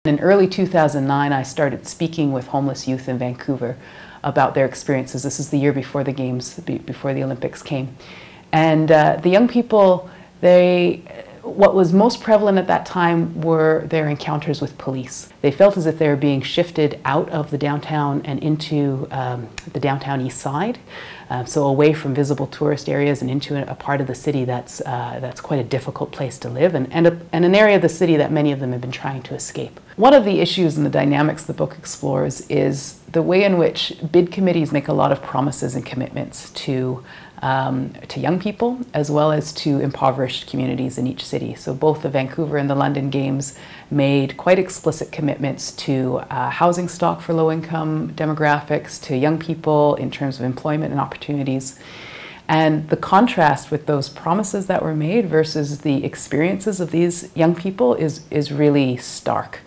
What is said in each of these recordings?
In early 2009, I started speaking with homeless youth in Vancouver about their experiences. This is the year before the Games, before the Olympics came. And the young people, what was most prevalent at that time were their encounters with police. They felt as if they were being shifted out of the downtown and into the downtown east side, so away from visible tourist areas and into a part of the city that's quite a difficult place to live, and an area of the city that many of them have been trying to escape. One of the issues and the dynamics the book explores is the way in which bid committees make a lot of promises and commitments to young people, as well as to impoverished communities in each city. So both the Vancouver and the London Games made quite explicit commitments to housing stock for low-income demographics, to young people in terms of employment and opportunities. And the contrast with those promises that were made versus the experiences of these young people is really stark.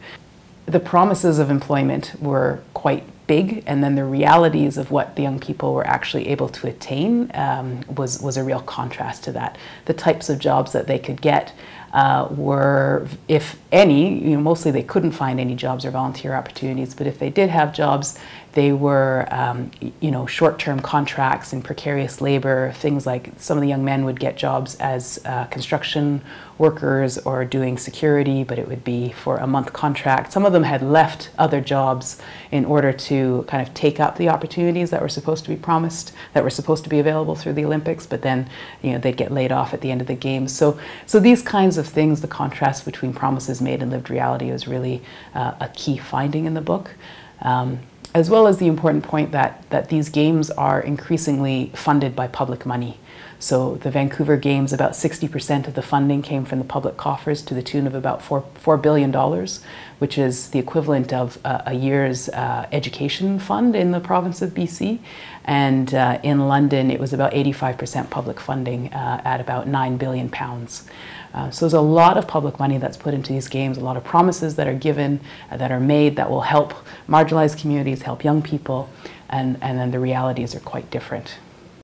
The promises of employment were quite big, and then the realities of what the young people were actually able to attain was a real contrast to that. The types of jobs that they could get were, if any, mostly they couldn't find any jobs or volunteer opportunities, but if they did have jobs, they were short-term contracts and precarious labor. Things like some of the young men would get jobs as construction workers or doing security, but it would be for a month contract. Some of them had left other jobs in order to kind of take up the opportunities that were supposed to be promised, that were supposed to be available through the Olympics, but then they'd get laid off at the end of the Games. So these kinds of things, the contrast between promises made and lived reality, is really a key finding in the book. As well as the important point that these games are increasingly funded by public money. So the Vancouver Games, about 60% of the funding came from the public coffers to the tune of about $4 billion, which is the equivalent of a year's education fund in the province of BC. And in London, it was about 85% public funding at about £9 billion. So there's a lot of public money that's put into these games, a lot of promises that are given, that are made, that will help marginalized communities, help young people, and then the realities are quite different.